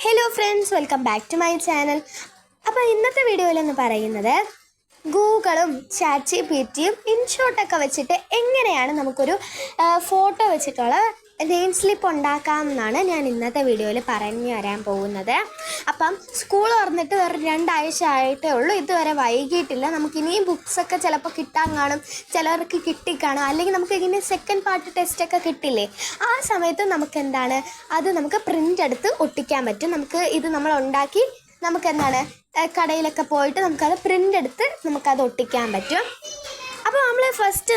Hello friends, welcome back to my channel. അപ്പോൾ ഇന്നത്തെ വീഡിയോയിൽ എന്ന് പറയുന്നത് ഗൂഗിളും ചാറ്റ് ജിപിടിയും ഇൻഷോട്ടൊക്കെ വെച്ചിട്ട് എങ്ങനെയാണ് നമുക്കൊരു ഫോട്ടോ വെച്ചിട്ടുള്ള നെയിം സ്ലിപ്പ് ഉണ്ടാക്കാമെന്നാണ് ഞാൻ ഇന്നത്തെ വീഡിയോയിൽ പറഞ്ഞു തരാൻ പോകുന്നത്. അപ്പം സ്കൂൾ തുറന്നിട്ട് വേറെ 2 ആഴ്ച ആയിട്ടേ ഉള്ളൂ, ഇതുവരെ വൈകിട്ടില്ല. നമുക്കിനിയും ബുക്സൊക്കെ ചിലപ്പോൾ കിട്ടാൻ കാണും, ചിലർക്ക് കിട്ടിക്കാണും, അല്ലെങ്കിൽ നമുക്ക് ഇനി സെക്കൻഡ് പാർട്ട് ടെസ്റ്റൊക്കെ കിട്ടില്ലേ, ആ സമയത്ത് നമുക്ക് എന്താണ് അത് നമുക്ക് പ്രിൻ്റ് എടുത്ത് ഒട്ടിക്കാൻ പറ്റും. നമുക്ക് ഇത് നമ്മൾ ഉണ്ടാക്കി നമുക്ക് എന്താണ് കടയിലൊക്കെ പോയിട്ട് നമുക്കത് പ്രിൻ്റ് എടുത്ത് നമുക്കത് ഒട്ടിക്കാൻ പറ്റും. അപ്പോൾ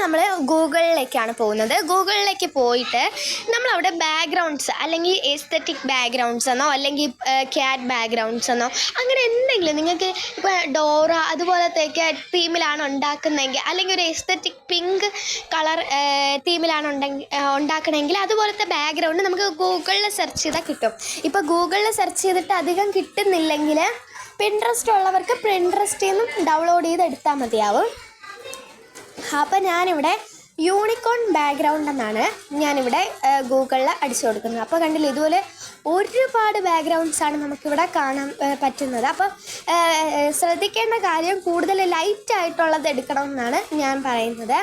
നമ്മൾ ഗൂഗിളിലേക്കാണ് പോകുന്നത്. ഗൂഗിളിലേക്ക് പോയിട്ട് നമ്മളവിടെ ബാക്ക്ഗ്രൗണ്ട്സ് അല്ലെങ്കിൽ എസ്തെറ്റിക് ബാക്ക്ഗ്രൗണ്ട്സ് എന്നോ അല്ലെങ്കിൽ ക്യാറ്റ് ബാക്ക്ഗ്രൗണ്ട്സ് എന്നോ അങ്ങനെ എന്തെങ്കിലും നിങ്ങൾക്ക് ഇപ്പോൾ ഡോറ അതുപോലത്തെയൊക്കെ തീമിലാണ് ഉണ്ടാക്കുന്നതെങ്കിൽ, അല്ലെങ്കിൽ ഒരു എസ്തെറ്റിക് പിങ്ക് കളർ തീമിലാണ് ഉണ്ടാക്കണമെങ്കിൽ അതുപോലത്തെ ബാക്ക്ഗ്രൗണ്ട് നമുക്ക് ഗൂഗിളിൽ സെർച്ച് ചെയ്താൽ കിട്ടും. ഇപ്പോൾ ഗൂഗിളിൽ സെർച്ച് ചെയ്തിട്ട് അധികം കിട്ടുന്നില്ലെങ്കിൽ പിൻട്രസ്റ്റ് ഉള്ളവർക്ക് പിൻട്രസ്റ്റിൽ നിന്നും ഡൗൺലോഡ് ചെയ്ത് എടുത്താൽ മതിയാവും. അപ്പോൾ ഞാനിവിടെ യൂണിക്കോൺ ബാക്ക്ഗ്രൗണ്ട് എന്നാണ് ഞാനിവിടെ ഗൂഗിളിൽ അടിച്ചു കൊടുക്കുന്നത്. അപ്പോൾ കണ്ടില്ല, ഇതുപോലെ ഒരുപാട് ബാക്ക്ഗ്രൗണ്ട്സാണ് നമുക്കിവിടെ കാണാൻ പറ്റുന്നത്. അപ്പം ശ്രദ്ധിക്കേണ്ട കാര്യം കൂടുതൽ ലൈറ്റായിട്ടുള്ളത് എടുക്കണം എന്നാണ് ഞാൻ പറയുന്നത്.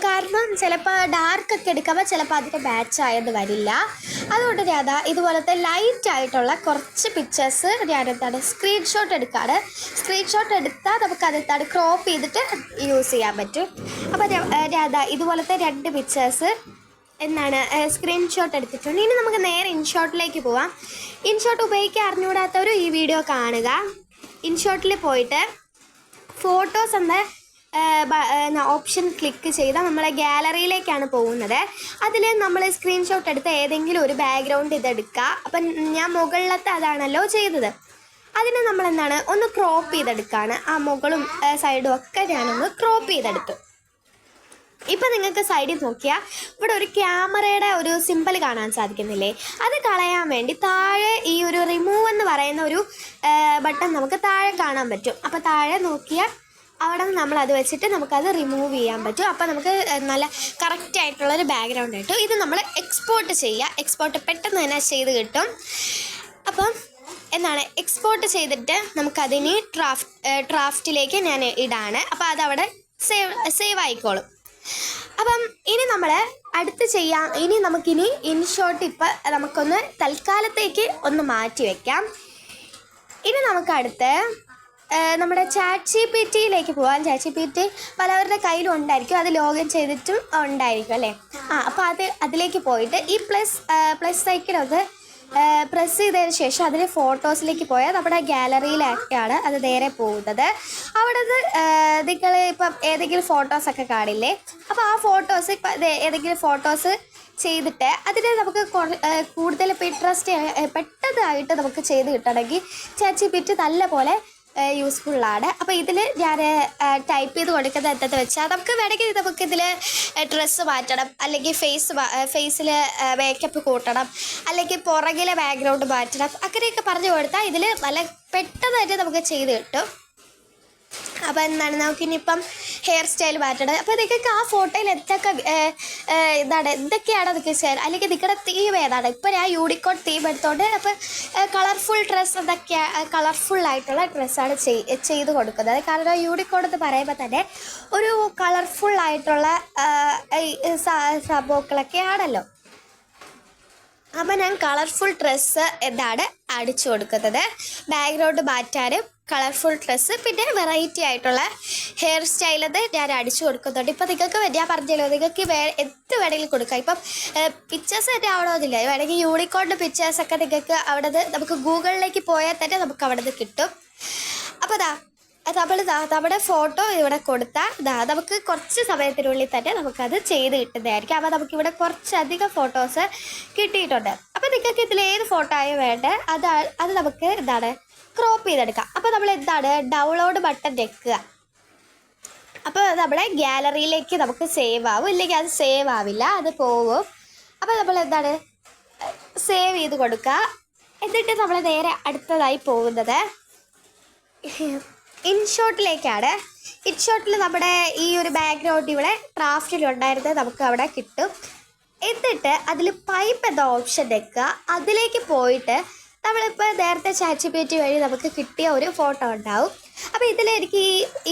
കാരണം ചിലപ്പോൾ ഡാർക്കൊക്കെ എടുക്കുമ്പോൾ ചിലപ്പോൾ അതിൻ്റെ ബാച്ചായത് വരില്ല. അതുകൊണ്ട് ഞാൻ ഇതുപോലത്തെ ലൈറ്റായിട്ടുള്ള കുറച്ച് പിക്ചേഴ്സ് ഞാനെന്താണ് സ്ക്രീൻഷോട്ട് എടുക്കാറ്. സ്ക്രീൻഷോട്ട് എടുത്താൽ നമുക്കതെന്താണ് ക്രോപ്പ് ചെയ്തിട്ട് യൂസ് ചെയ്യാൻ പറ്റും. അപ്പോൾ ഞാൻ ഇതുപോലത്തെ 2 പിക്ചേഴ്സ് എന്താണ് സ്ക്രീൻഷോട്ട് എടുത്തിട്ടുണ്ട്. ഇനി നമുക്ക് നേരെ ഇൻഷോട്ടിലേക്ക് പോവാം. ഇൻഷോട്ട് ഉപയോഗിക്കാൻ അറിഞ്ഞുകൂടാത്തവരും ഈ വീഡിയോ കാണുക. ഇൻഷോട്ടിൽ പോയിട്ട് ഫോട്ടോസ് എന്ന ഓപ്ഷൻ ക്ലിക്ക് ചെയ്താൽ നമ്മളെ ഗാലറിയിലേക്കാണ് പോകുന്നത്. അതിൽ നമ്മൾ സ്ക്രീൻഷോട്ട് എടുത്ത് ഏതെങ്കിലും ഒരു ബാക്ക്ഗ്രൗണ്ട് ഇതെടുക്കുക. അപ്പം ഞാൻ മുകളിലത്തെ അതാണല്ലോ ചെയ്തത്. അതിന് നമ്മളെന്താണ് ഒന്ന് ക്രോപ്പ് ചെയ്തെടുക്കുകയാണ്. ആ മുകളും സൈഡും ഒക്കെ ഞാനൊന്ന് ക്രോപ്പ് ചെയ്തെടുത്തു. ഇപ്പം നിങ്ങൾക്ക് സൈഡിൽ നോക്കിയാൽ ഇവിടെ ഒരു ക്യാമറയുടെ ഒരു സിമ്പൽ കാണാൻ സാധിക്കുന്നില്ലേ? അത് കളയാൻ വേണ്ടി താഴെ ഈ ഒരു റിമൂവ് എന്ന് പറയുന്ന ഒരു ബട്ടൺ നമുക്ക് താഴെ കാണാൻ പറ്റും. അപ്പോൾ താഴെ നോക്കിയാൽ അവിടെ നമ്മളത് വെച്ചിട്ട് നമുക്കത് റിമൂവ് ചെയ്യാൻ പറ്റും. അപ്പോൾ നമുക്ക് നല്ല കറക്റ്റായിട്ടുള്ളൊരു ബാക്ക്ഗ്രൗണ്ട് കിട്ടും. ഇത് നമ്മൾ എക്സ്പോർട്ട് ചെയ്യുക. എക്സ്പോർട്ട് പെട്ടെന്ന് തന്നെ ചെയ്ത് കിട്ടും. അപ്പം എന്താണ് എക്സ്പോർട്ട് ചെയ്തിട്ട് നമുക്കതിന് ഡ്രാഫ്റ്റിലേക്ക് ഞാൻ ഇടാണ്. അപ്പോൾ അതവിടെ സേവ് ആയിക്കോളും. അപ്പം ഇനി നമ്മൾ ഇനി നമുക്കിനി ഇൻഷോട്ട് ഇപ്പം നമുക്കൊന്ന് തൽക്കാലത്തേക്ക് ഒന്ന് മാറ്റി വയ്ക്കാം. ഇനി നമുക്ക് നമ്മുടെ ചാറ്റ് ജിപിടിയിലേക്ക് പോകാം. ചാറ്റ് ജിപിടി പലവരുടെ കയ്യിലും ഉണ്ടായിരിക്കും, അത് ലോഗിൻ ചെയ്തിട്ടും ഉണ്ടായിരിക്കും അല്ലേ? അപ്പോൾ അതിലേക്ക് പോയിട്ട് ഈ പ്ലസ് സൈക്കിളൊക്കെ പ്രസ് ചെയ്തതിന് ശേഷം അതിൽ ഫോട്ടോസിലേക്ക് പോയാൽ നമ്മുടെ ഗാലറിയിലേക്കാണ് അത് നേരെ പോകുന്നത്. അവിടെ നിങ്ങൾ ഇപ്പം ഏതെങ്കിലും ഫോട്ടോസൊക്കെ കാണില്ലേ? അപ്പോൾ ആ ഫോട്ടോസ് ഇപ്പം ഏതെങ്കിലും ഫോട്ടോസ് ചെയ്തിട്ട് അതിന് നമുക്ക് കൂടുതൽ പെട്ടെന്നായിട്ട് നമുക്ക് ചെയ്ത് കിട്ടണമെങ്കിൽ ചാറ്റ് ജിപിടി നല്ല പോലെ യൂസ്ഫുള്ളാണ്. അപ്പോൾ ഇതിൽ ഞാൻ ടൈപ്പ് ചെയ്ത് കൊടുക്കുന്നത് എന്താണെന്ന് വെച്ചാൽ നമുക്ക് വേണമെങ്കിൽ നമുക്കിതിൽ ഡ്രസ്സ് മാറ്റണം, അല്ലെങ്കിൽ ഫേസിൽ മേക്കപ്പ് കൂട്ടണം, അല്ലെങ്കിൽ പുറകിലെ ബാക്ക്ഗ്രൗണ്ട് മാറ്റണം, അങ്ങനെയൊക്കെ പറഞ്ഞു കൊടുത്താൽ ഇതിൽ നല്ല പെട്ടെന്ന് തന്നെ നമുക്ക് ചെയ്ത് കിട്ടും. അപ്പോൾ എന്താണ് നമുക്കിനിയിപ്പം ഹെയർ സ്റ്റൈൽ മാറ്റണം. അപ്പോൾ നിങ്ങൾക്ക് ആ ഫോട്ടോയിൽ എന്തൊക്കെയാണ് അതൊക്കെ ചെയ്യാൻ, അല്ലെങ്കിൽ നിങ്ങളുടെ തീം ഏതാണ്. ഇപ്പോൾ ഞാൻ യൂണിക്കോൺ തീം എടുത്തോണ്ട് അപ്പോൾ കളർഫുൾ ഡ്രസ്സ് കളർഫുള്ളായിട്ടുള്ള ഡ്രസ്സാണ് ചെയ്ത് കൊടുക്കുന്നത്. കാരണം യൂണിക്കോൺ എന്ന് പറയുമ്പോൾ തന്നെ ഒരു കളർഫുള്ളായിട്ടുള്ള സംഭവങ്ങളൊക്കെ ആണല്ലോ. അപ്പോൾ ഞാൻ കളർഫുൾ ഡ്രസ്സ് എന്താണ് അടിച്ചു കൊടുക്കുന്നത്. ബാക്ക്ഗ്രൗണ്ട് മാറ്റാനും കളർഫുൾ ഡ്രസ്സ്, പിന്നെ വെറൈറ്റി ആയിട്ടുള്ള ഹെയർ സ്റ്റൈലത് ഞാൻ അടിച്ചു കൊടുക്കുന്നുണ്ട്. ഇപ്പോൾ നിങ്ങൾക്ക് ഞാൻ പറഞ്ഞല്ലോ, നിങ്ങൾക്ക് എന്ത് വേണമെങ്കിലും കൊടുക്കാം. ഇപ്പം പിക്ചേഴ്സ് തന്നെ ആവണമെന്നില്ല, വേണമെങ്കിൽ യൂണിക്കോണിൻ്റെ പിക്ചേഴ്സൊക്കെ നിങ്ങൾക്ക് അവിടെ നമുക്ക് ഗൂഗിളിലേക്ക് പോയാൽ തന്നെ നമുക്ക് അവിടെ നിന്ന് കിട്ടും. അപ്പോൾ നമ്മുടെ ഫോട്ടോ ഇവിടെ കൊടുത്താൽ നമുക്ക് കുറച്ച് സമയത്തിനുള്ളിൽ തന്നെ നമുക്കത് ചെയ്ത് കിട്ടുന്നതായിരിക്കും. അപ്പോൾ നമുക്കിവിടെ കുറച്ചധികം ഫോട്ടോസ് കിട്ടിയിട്ടുണ്ട്. അപ്പോൾ നിങ്ങൾക്ക് ഇതിലേത് ഫോട്ടോ ആയോ വേണ്ടത് അത് നമുക്ക് ക്രോപ്പ് ചെയ്തെടുക്കാം. അപ്പോൾ നമ്മൾ ഡൗൺലോഡ് ബട്ടൺ ഞെക്കുക. അപ്പോൾ നമ്മളെ ഗാലറിയിലേക്ക് നമുക്ക് സേവ് ആവും, ഇല്ലെങ്കിൽ അത് സേവ് ആവില്ല, അത് പോവും. അപ്പോൾ നമ്മൾ സേവ് ചെയ്ത് കൊടുക്കുക. എന്നിട്ട് നമ്മൾ നേരെ അടുത്തതായി പോകുന്നത് ഇൻഷോട്ടിലേക്കാണ്. ഇൻഷോട്ടിൽ നമ്മുടെ ഈ ഒരു ബാക്ക്ഗ്രൗണ്ട് ഇവിടെ ഡ്രാഫ്റ്റിലുണ്ടായിരുന്നത് നമുക്ക് അവിടെ കിട്ടും. എന്നിട്ട് അതിൽ പൈപ്പ് എന്ന ഓപ്ഷൻ വെക്കുക. അതിലേക്ക് പോയിട്ട് നമ്മളിപ്പോൾ നേരത്തെ ChatGPT വഴി നമുക്ക് കിട്ടിയ ഒരു ഫോട്ടോ ഉണ്ടാവും. അപ്പോൾ ഇതിലെനിക്ക്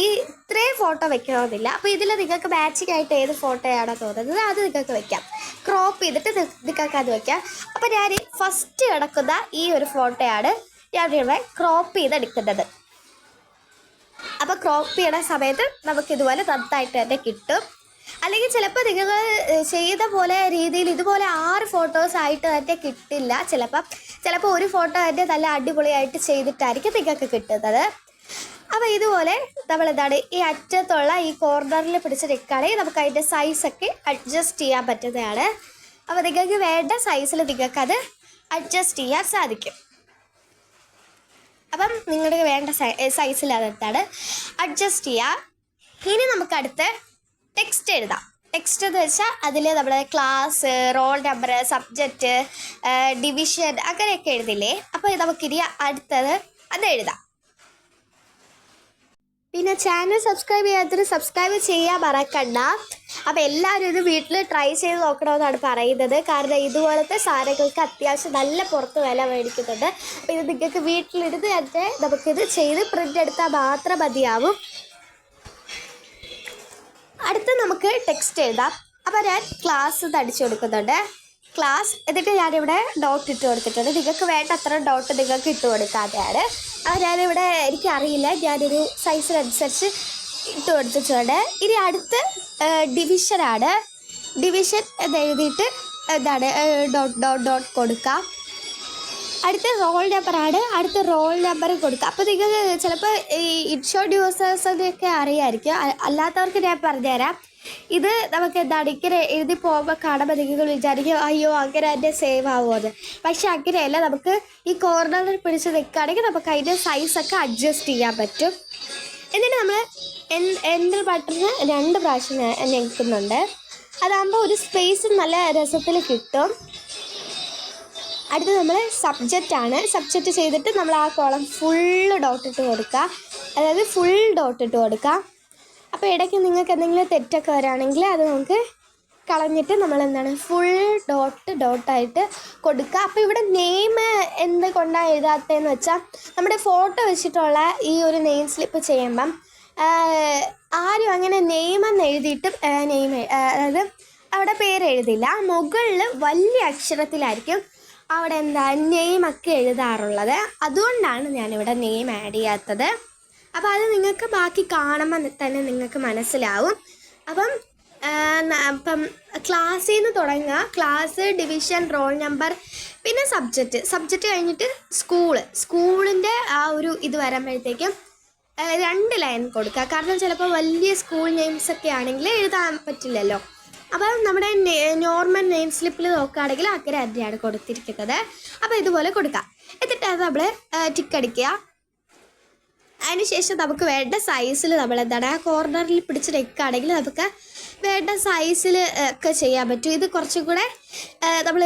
ഈ ഇത്രയും ഫോട്ടോ വെക്കണമെന്നില്ല. അപ്പോൾ ഇതിൽ നിങ്ങൾക്ക് മാച്ചിങ് ആയിട്ട് ഏത് ഫോട്ടോയാണോ തോന്നുന്നത് അത് നിങ്ങൾക്ക് വെക്കാം. ക്രോപ്പ് ചെയ്തിട്ട് നിങ്ങൾക്ക് അത് വെക്കാം. അപ്പോൾ ഞാൻ ഫസ്റ്റ് കിടക്കുന്ന ഈ ഒരു ഫോട്ടോയാണ് ഞാനിവിടെ ക്രോപ്പ് ചെയ്തെടുക്കുന്നത്. അപ്പോൾ ക്രോപ്പ് ചെയ്യുന്ന സമയത്ത് നമുക്കിതുപോലെ നന്നായിട്ട് തന്നെ കിട്ടും. അല്ലെങ്കിൽ ചിലപ്പോൾ നിങ്ങൾ ചെയ്ത പോലെ രീതിയിൽ ഇതുപോലെ 6 ഫോട്ടോസായിട്ട് തന്നെ കിട്ടില്ല. ചിലപ്പോൾ ഒരു ഫോട്ടോ തന്നെ നല്ല അടിപൊളിയായിട്ട് ചെയ്തിട്ടായിരിക്കും നിങ്ങൾക്ക് കിട്ടുന്നത്. അപ്പോൾ ഇതുപോലെ നമ്മളെന്താണ് ഈ അറ്റത്തുള്ള ഈ കോർണറിൽ പിടിച്ച് നിൽക്കുകയാണെങ്കിൽ നമുക്ക് അതിൻ്റെ സൈസൊക്കെ അഡ്ജസ്റ്റ് ചെയ്യാൻ പറ്റുന്നതാണ്. അപ്പോൾ നിങ്ങൾക്ക് വേണ്ട സൈസിൽ നിങ്ങൾക്കത് അഡ്ജസ്റ്റ് ചെയ്യാൻ സാധിക്കും. അപ്പം നിങ്ങൾക്ക് വേണ്ട സൈസിൽ അതെന്താണ് അഡ്ജസ്റ്റ് ചെയ്യുക. ഇനി നമുക്കടുത്ത് ടെക്സ്റ്റ് എഴുതാം. ടെക്സ്റ്റ് എന്ന് വെച്ചാൽ അതിൽ നമ്മുടെ class, roll number, subject, division അങ്ങനെയൊക്കെ എഴുതില്ലേ. അപ്പോൾ നമുക്കിനി അടുത്തത് അത് എഴുതാം. പിന്നെ ചാനൽ സബ്സ്ക്രൈബ് ചെയ്യാത്തൊരു സബ്സ്ക്രൈബ് ചെയ്യാൻ മറക്കണ്ട. അപ്പോൾ എല്ലാവരും ഇത് വീട്ടിൽ ട്രൈ ചെയ്ത് നോക്കണമെന്നാണ് പറയുന്നത്. കാരണം ഇതുപോലത്തെ സാധനങ്ങൾക്ക് അത്യാവശ്യം നല്ല പുറത്ത് വില മേടിക്കുന്നുണ്ട്. അപ്പോൾ ഇത് നിങ്ങൾക്ക് വീട്ടിലിരുന്ന് തന്നെ നമുക്കിത് ചെയ്ത് പ്രിൻ്റ് എടുത്താൽ മാത്രം മതിയാവും. അടുത്ത് നമുക്ക് ടെക്സ്റ്റ് എഴുതാം. അപ്പോൾ ഞാൻ ക്ലാസ് അടിച്ചു കൊടുക്കുന്നുണ്ട്. ക്ലാസ് എന്നിട്ട് ഞാനിവിടെ ഡോട്ട് ഇട്ട് കൊടുത്തിട്ടുണ്ട്. നിങ്ങൾക്ക് വേണ്ട അത്ര ഡോട്ട് നിങ്ങൾക്ക് ഇട്ട് കൊടുക്കാതെയാണ്. അപ്പോൾ ഞാനിവിടെ എനിക്കറിയില്ല, ഞാനൊരു സൈസിനനുസരിച്ച് ഇട്ട് കൊടുത്തിട്ടുണ്ട്. ഇനി അടുത്ത് ഡിവിഷനാണ്. ഡിവിഷൻ എന്ന് എഴുതിയിട്ട് എന്താണ് ഡോട്ട് ഡോട്ട് ഡോട്ട് കൊടുക്കാം. അടുത്ത റോൾ നമ്പറാണ്. അടുത്ത റോൾ നമ്പർ കൊടുക്കുക. അപ്പോൾ നിങ്ങൾക്ക് ചിലപ്പോൾ ഈ ഇൻഷോർട്ട് യൂസേഴ്സിനൊക്കെ അറിയാമായിരിക്കും. അല്ലാത്തവർക്ക് ഞാൻ പറഞ്ഞുതരാം. ഇത് നമുക്ക് എന്താണ് ഇങ്ങനെ എഴുതി പോകുമ്പോൾ കാണുമ്പോൾ നിങ്ങൾ വിചാരിക്കും അയ്യോ അങ്ങനെ തന്നെ സേവ് ആവുമെന്ന്. പക്ഷെ അങ്ങനെയല്ല. നമുക്ക് ഈ കോർണറിൽ പിടിച്ച് നിൽക്കുകയാണെങ്കിൽ നമുക്ക് അതിൻ്റെ സൈസൊക്കെ അഡ്ജസ്റ്റ് ചെയ്യാൻ പറ്റും. എന്നിട്ട് നമ്മൾ എൻ്റർ ബട്ടണിന് 2 പ്രാവശ്യം ഞെക്കുന്നുണ്ട്. അതാകുമ്പോൾ ഒരു സ്പേസ് നല്ല രസത്തിൽ കിട്ടും. അടുത്ത് നമ്മൾ സബ്ജക്റ്റാണ്. സബ്ജക്റ്റ് ചെയ്തിട്ട് നമ്മൾ ആ കോളം ഫുള്ള് ഡോട്ട് ഇട്ട് കൊടുക്കുക. അതായത് ഫുൾ ഡോട്ട് ഇട്ട് കൊടുക്കുക. അപ്പോൾ ഇടയ്ക്ക് നിങ്ങൾക്ക് എന്തെങ്കിലും തെറ്റൊക്കെ വരാണെങ്കിൽ അത് നമുക്ക് കളഞ്ഞിട്ട് നമ്മളെന്താണ് ഫുൾ ഡോട്ടായിട്ട് കൊടുക്കുക. അപ്പോൾ ഇവിടെ നെയിം എന്തുകൊണ്ടാണ് എഴുതാത്തതെന്ന് വെച്ചാൽ നമ്മുടെ ഫോട്ടോ വെച്ചിട്ടുള്ള ഈ ഒരു നെയിം സ്ലിപ്പ് ചെയ്യുമ്പം ആരും അങ്ങനെ നെയിമെന്ന് എഴുതിയിട്ട് അതായത് അവിടെ പേരെഴുതില്ല. മുകളിൽ വലിയ അക്ഷരത്തിലായിരിക്കും അവിടെ നെയിമൊക്കെ എഴുതാറുള്ളത്. അതുകൊണ്ടാണ് ഞാനിവിടെ നെയിം ആഡ് ചെയ്യാത്തത്. അപ്പോൾ അത് നിങ്ങൾക്ക് ബാക്കി കാണുമ്പോൾ തന്നെ നിങ്ങൾക്ക് മനസ്സിലാവും. അപ്പം ക്ലാസ്സിൽ നിന്ന് തുടങ്ങുക. ക്ലാസ്, ഡിവിഷൻ, റോൾ നമ്പർ, പിന്നെ സബ്ജക്റ്റ് കഴിഞ്ഞിട്ട് സ്കൂളിൻ്റെ ആ ഒരു ഇത് വരുമ്പോഴത്തേക്കും 2 ലൈൻ കൊടുക്കുക. കാരണം ചിലപ്പോൾ വലിയ സ്കൂൾ നെയിംസൊക്കെ ആണെങ്കിൽ എഴുതാൻ പറ്റില്ലല്ലോ. അപ്പോൾ നമ്മുടെ നോർമൽ നെയിം സ്ലിപ്പിൽ നോക്കുകയാണെങ്കിൽ അങ്ങനെ തന്നെയാണ് കൊടുത്തിരിക്കുന്നത്. അപ്പോൾ ഇതുപോലെ കൊടുക്കുക. എന്നിട്ട് അത് നമ്മൾ ടിക്കടിക്കുക. അതിനുശേഷം നമുക്ക് വേണ്ട സൈസിൽ നമ്മളെന്താണ് ആ കോർണറിൽ പിടിച്ച് നിൽക്കുകയാണെങ്കിൽ നമുക്ക് വേണ്ട സൈസിൽ ഒക്കെ ചെയ്യാൻ പറ്റും. ഇത് കുറച്ചും കൂടെ നമ്മൾ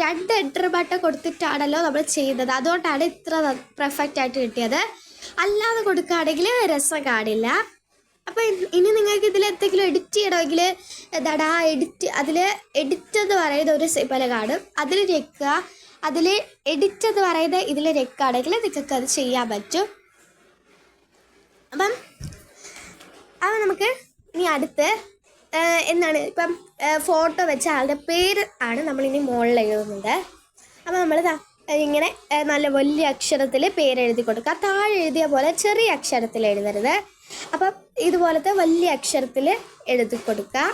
രണ്ട് എൻ്റർ ബട്ടൺ കൊടുത്തിട്ടാണല്ലോ നമ്മൾ ചെയ്യുന്നത്. അതുകൊണ്ടാണ് ഇത്ര പെർഫെക്റ്റ് ആയിട്ട് കിട്ടിയത്. അല്ലാതെ കൊടുക്കുകയാണെങ്കിൽ രസം കാണില്ല. അപ്പോൾ ഇനി നിങ്ങൾക്ക് ഇതിൽ എന്തെങ്കിലും എഡിറ്റ് ചെയ്യണമെങ്കിൽ എന്താണ് ആ എഡിറ്റ് എന്ന് പറയുന്ന ഒരു സിമ്പൽ കാണും. അതിൽ ഞെക്കുക. അതിൽ എഡിറ്റ് എന്ന് പറയുന്ന ഇതിൽ ഞെക്കുകയാണെങ്കിൽ നിങ്ങൾക്ക് അത് ചെയ്യാൻ പറ്റും. അപ്പം നമുക്ക് ഇനി അടുത്ത് എന്താണ് ഇപ്പം ഫോട്ടോ വെച്ച ആളുടെ പേര് ആണ് നമ്മളിനി മുകളിൽ എഴുതുന്നത്. അപ്പോൾ നമ്മൾ ഇങ്ങനെ നല്ല വലിയ അക്ഷരത്തിൽ പേരെഴുതി കൊടുക്കുക. താഴെ എഴുതിയ പോലെ ചെറിയ അക്ഷരത്തിൽ എഴുതരുത്. അപ്പം ഇതുപോലത്തെ വലിയ അക്ഷരത്തിൽ എഴുതി കൊടുക്കുക.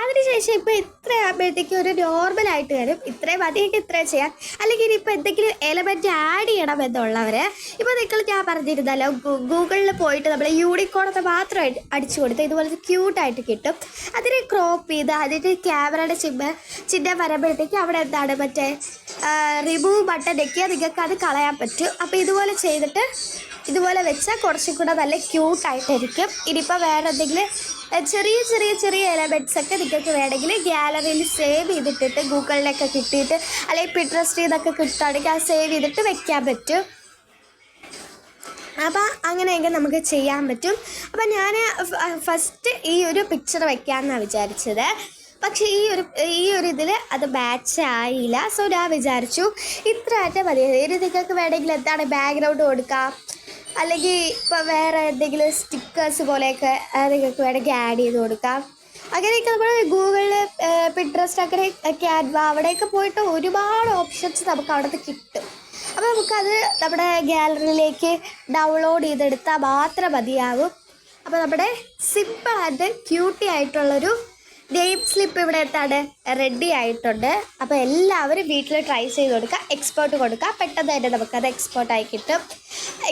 അതിനുശേഷം ഇപ്പോൾ ഇത്ര ആകുമ്പോഴത്തേക്കും ഒരു നോർമലായിട്ട് വരും. ഇത്രയും മതിയൊക്കെ ഇത്രയും ചെയ്യാം. അല്ലെങ്കിൽ ഇനിയിപ്പോൾ എന്തെങ്കിലും എലമെൻറ്റ് ആഡ് ചെയ്യണം എന്നുള്ളവർ ഇപ്പോൾ ഞാൻ പറഞ്ഞിരുന്നല്ലോ, ഗൂഗിളിൽ പോയിട്ട് നമ്മൾ യൂണിക്കോണത്തെ മാത്രം അടിച്ചു കൊടുത്ത് ഇതുപോലത്തെ ക്യൂട്ടായിട്ട് കിട്ടും. അതിനെ ക്രോപ്പ് ചെയ്ത് അതിൻ്റെ ക്യാമറയുടെ ചിഹ്നം വരുമ്പോഴത്തേക്കും അവിടെ എന്താണ് മറ്റേ റിമൂവ് ബട്ടൺ ഞെക്കിയാൽ നിങ്ങൾക്ക് അത് കളയാൻ പറ്റും. അപ്പോൾ ഇതുപോലെ ചെയ്തിട്ട് ഇതുപോലെ വെച്ചാൽ കുറച്ചും കൂടെ നല്ല ക്യൂട്ടായിട്ടിരിക്കും. ഇനിയിപ്പോൾ വേറെ എന്തെങ്കിലും ചെറിയ എലമെൻറ്റ്സൊക്കെ നിങ്ങൾക്ക് വേണമെങ്കിൽ ഗ്യാലറിയിൽ സേവ് ചെയ്തിട്ടിട്ട് ഗൂഗിളിലൊക്കെ കിട്ടിയിട്ട് അല്ലെങ്കിൽ പിൻട്രസ്റ്റിൽ നിന്നൊക്കെ കിട്ടുകയാണെങ്കിൽ അത് സേവ് ചെയ്തിട്ട് വെക്കാൻ പറ്റും. അപ്പോൾ അങ്ങനെയൊക്കെ നമുക്ക് ചെയ്യാൻ പറ്റും. അപ്പോൾ ഞാൻ ഫസ്റ്റ് ഈ ഒരു പിക്ചർ വെക്കാമെന്നാണ് വിചാരിച്ചത്. പക്ഷേ ഈ ഒരു ഇതിൽ അത് മാച്ച് ആയില്ല. സോ ഞാൻ വിചാരിച്ചു ഇത്രയായിട്ട് മതി. ഇനി നിങ്ങൾക്ക് വേണമെങ്കിൽ എന്താണ് ബാക്ക്ഗ്രൗണ്ട് കൊടുക്കാം, അല്ലെങ്കിൽ ഇപ്പോൾ വേറെ എന്തെങ്കിലും സ്റ്റിക്കേഴ്സ് പോലെയൊക്കെ നിങ്ങൾക്ക് വേണമെങ്കിൽ ആഡ് ചെയ്ത് കൊടുക്കാം. അങ്ങനെയൊക്കെ നമ്മൾ ഗൂഗിളിൽ, പിൻട്രസ്റ്റ്, അങ്ങനെ ക്യാൻവ അവിടെയൊക്കെ പോയിട്ട് ഒരുപാട് ഓപ്ഷൻസ് നമുക്ക് അവിടുത്തെ കിട്ടും. അപ്പോൾ നമുക്കത് നമ്മുടെ ഗാലറിയിലേക്ക് ഡൗൺലോഡ് ചെയ്തെടുത്താൽ മാത്രം മതിയാകും. അപ്പോൾ നമ്മുടെ സിമ്പിൾ ആൻഡ് ക്യൂട്ടി ആയിട്ടുള്ളൊരു നെയിം സ്ലിപ്പ് ഇവിടെ എന്താണ് റെഡി ആയിട്ടുണ്ട്. അപ്പോൾ എല്ലാവരും വീട്ടിൽ ട്രൈ ചെയ്ത് കൊടുക്കുക, എക്സ്പോർട്ട് കൊടുക്കുക. പെട്ടെന്ന് തന്നെ നമുക്കത് എക്സ്പോർട്ടായി കിട്ടും.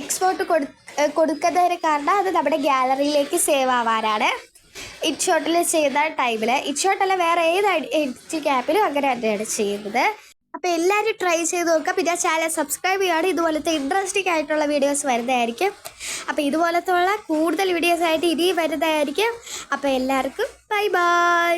എക്സ്പോർട്ട് കൊടുക്കുന്നതിന് കാരണം അത് നമ്മുടെ ഗാലറിയിലേക്ക് സേവ് ആവാനാണ്. ഇൻഷോട്ടിൽ ചെയ്യുന്ന ടൈമിൽ, ഇൻഷോട്ടല്ല വേറെ ഏത് എഡിറ്റിംഗ് ആപ്പിലും അങ്ങനെ തന്നെയാണ് ചെയ്യുന്നത്. അപ്പോൾ എല്ലാവരും ട്രൈ ചെയ്ത് നോക്കുക. പിന്നെ ചാനൽ സബ്സ്ക്രൈബ് ചെയ്യുകയാണ്. ഇതുപോലത്തെ ഇൻട്രസ്റ്റിംഗ് ആയിട്ടുള്ള വീഡിയോസ് വരുന്നതായിരിക്കും. അപ്പോൾ ഇതുപോലത്തെ കൂടുതൽ വീഡിയോസ് ആയിട്ട് ഇനിയും വരുന്നതായിരിക്കും. അപ്പോൾ എല്ലാവർക്കും ബൈ ബൈ.